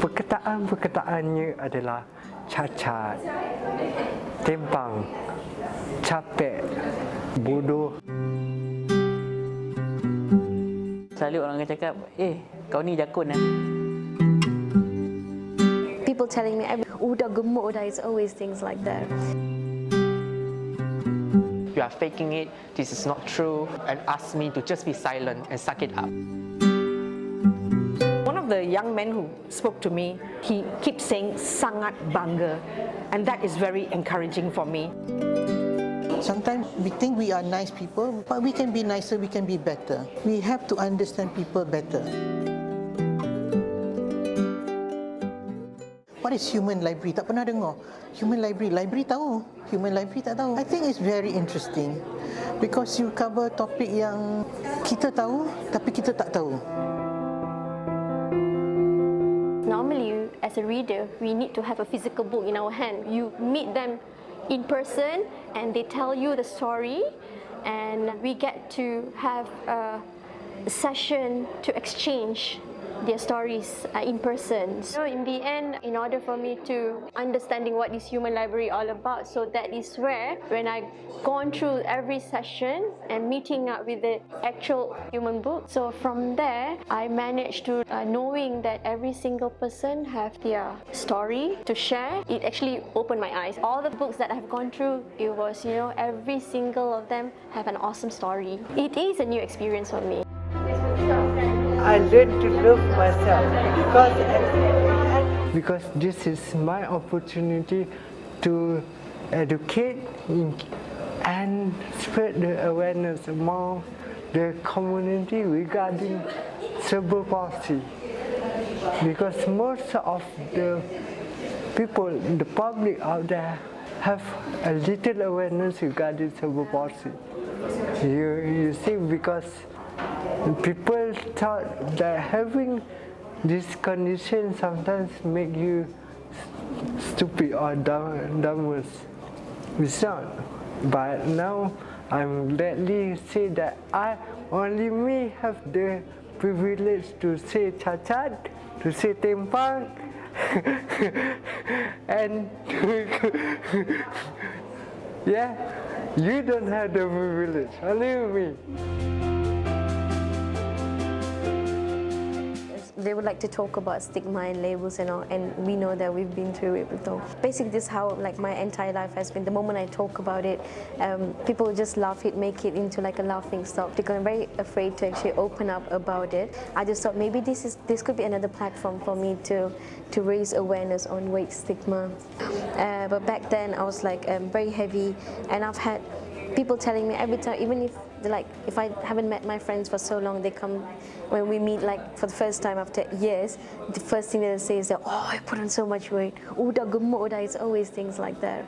Perkataannya adalah cacat, timpang, capek, bodoh. Selalu orang akan cakap, kau ni jakun lah. People telling me, udah gemuk, udah, it's always things like that. You are faking it, this is not true, and ask me to just be silent and suck it up. One of the young men who spoke to me, he keeps saying sangat bangga, and that is very encouraging for me. Sometimes we think we are nice people, but we can be nicer, we can be better. We have to understand people better. What is human library? Tak pernah dengar. Human library, library tahu. Human library tak tahu. I think it's very interesting because you cover topik yang kita tahu tapi kita tak tahu. Normally, as a reader, we need to have a physical book in our hand. You meet them in person and they tell you the story, and we get to have a session to exchange their stories in person. So in the end, in order for me to understanding what is human library all about, so that is where when I gone through every session and meeting up with the actual human book, so from there I managed to knowing that every single person have their story to share. It actually opened my eyes. All the books that I've gone through, it was, every single of them have an awesome story. It is a new experience for me. I learned to love myself because this is my opportunity to educate and spread the awareness among the community regarding cerebral palsy. Because most of the people, the public out there, have a little awareness regarding cerebral palsy. You see, because people thought that having this condition sometimes make you stupid or dumb. It's not. But now I'm gladly say that only me have the privilege to say cacat, to say timpang, and yeah, you don't have the privilege, only me. They would like to talk about stigma and labels and all, and we know that we've been through it before. Basically, this is how my entire life has been. The moment I talk about it, people just laugh it, make it into like a laughing stock. Because I'm very afraid to actually open up about it. I just thought maybe this could be another platform for me to raise awareness on weight stigma. But back then, I was like very heavy, and I've had people telling me every time, even if I haven't met my friends for so long, they come when we meet for the first time after years. The first thing they'll say is that, I put on so much weight. Udah gemuk, udah. It's always things like that.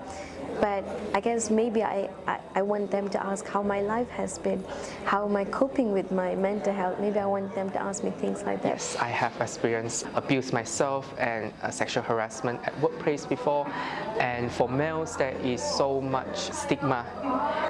But I guess maybe I want them to ask how my life has been, how am I coping with my mental health. Maybe I want them to ask me things like that. Yes, I have experienced abuse myself and sexual harassment at workplace before. And for males, there is so much stigma,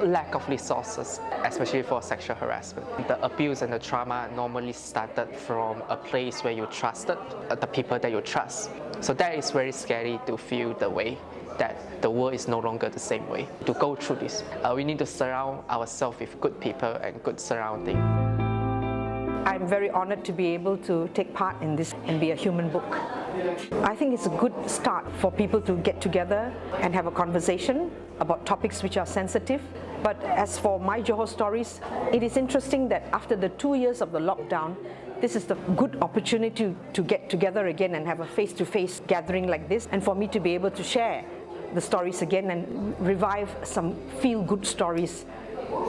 lack of resources, especially for sexual harassment. The abuse and the trauma normally started from a place where you trusted the people that you trust. So that is very scary to feel the way that the world is no longer the same way. To go through this, we need to surround ourselves with good people and good surrounding. I'm very honored to be able to take part in this and be a human book. I think it's a good start for people to get together and have a conversation about topics which are sensitive. But as for my Johor stories, it is interesting that after the 2 years of the lockdown, this is the good opportunity to get together again and have a face-to-face gathering like this, and for me to be able to share the stories again and revive some feel-good stories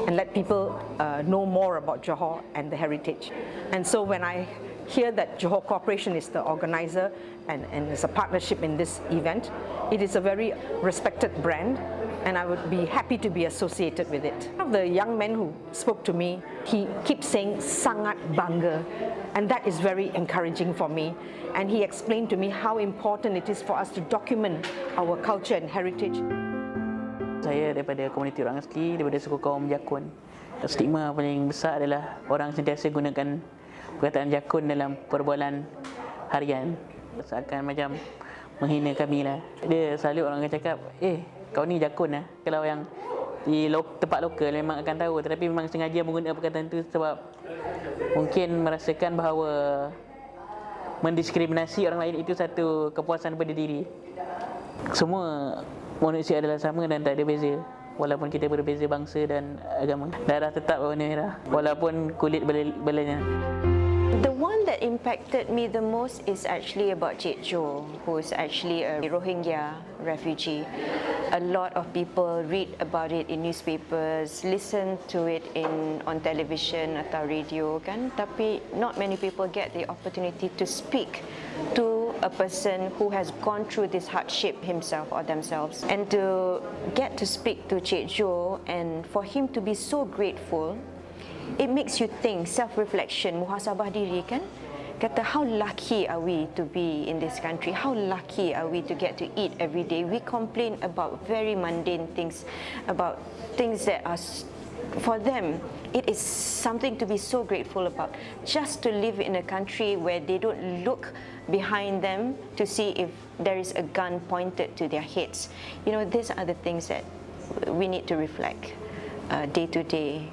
and let people know more about Johor and the heritage. And so when I hear that Johor Corporation is the organizer and is a partnership in this event, it is a very respected brand, and I would be happy to be associated with it. One of the young men who spoke to me, he keeps saying sangat bangga, and that is very encouraging for me. And he explained to me how important it is for us to document our culture and heritage. Saya daripada komuniti orang asli, daripada suku kaum jakun. Stigma paling besar adalah orang sentiasa gunakan perkataan jakun dalam perbualan harian. Seakan macam menghina kami lah. Dia selalu orang akan cakap, kau ni jakun lah. Kalau yang di tempat lokal memang akan tahu, tetapi memang sengaja menggunakan perkataan itu sebab mungkin merasakan bahawa mendiskriminasi orang lain itu satu kepuasan pada diri. Semua manusia adalah sama dan tak ada beza. Walaupun kita berbeza bangsa dan agama, darah tetap warna merah walaupun kulit belanya. The one that impacted me the most is actually about JCorp, who is actually a Rohingya refugee. A lot of people read about it in newspapers, listen to it on television atau radio kan, tapi not many people get the opportunity to speak to a person who has gone through this hardship himself or themselves, and to get to speak to JCorp and for him to be so grateful. It makes you think, self-reflection, muhasabah diri kan. Kata, how lucky are we to be in this country? How lucky are we to get to eat every day? We complain about very mundane things, about things that are, for them, it is something to be so grateful about. Just to live in a country where they don't look behind them to see if there is a gun pointed to their heads. You know, these are the things that we need to reflect day to day.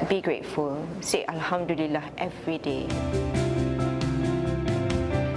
Be grateful, say Alhamdulillah every day.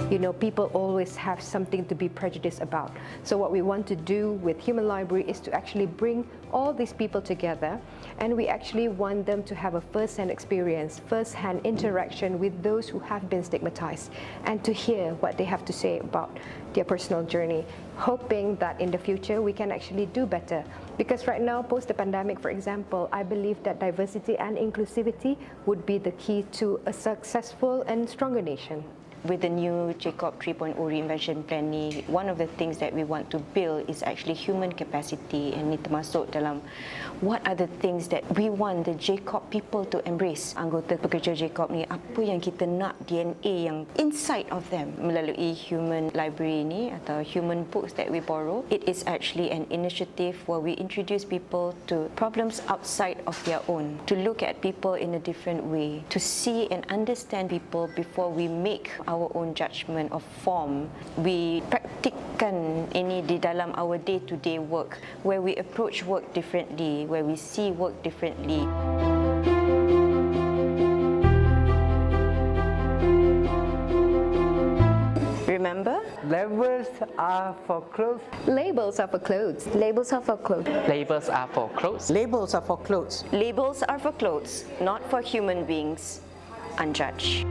You know, people always have something to be prejudiced about. So what we want to do with Human Library is to actually bring all these people together, and we actually want them to have a first-hand experience, first-hand interaction with those who have been stigmatized, and to hear what they have to say about their personal journey, hoping that in the future we can actually do better. Because right now, post the pandemic, for example, I believe that diversity and inclusivity would be the key to a successful and stronger nation. With the new JCorp 3.0 reinvention plan ni, one of the things that we want to build is actually human capacity, and ni termasuk dalam what are the things that we want the JCorp people to embrace. Anggota pekerja JCorp ni, apa yang kita nak DNA yang inside of them melalui Human Library ni atau human books that we borrow. It is actually an initiative where we introduce people to problems outside of their own, to look at people in a different way, to see and understand people before we make our own judgment of form. We praktikkan ini di dalam our day-to-day work, where we approach work differently, where we see work differently. Remember? Labels are for clothes. Labels are for clothes. Labels are for clothes. Labels are for clothes. Labels are for clothes. Labels are for clothes, not for human beings, unjudged.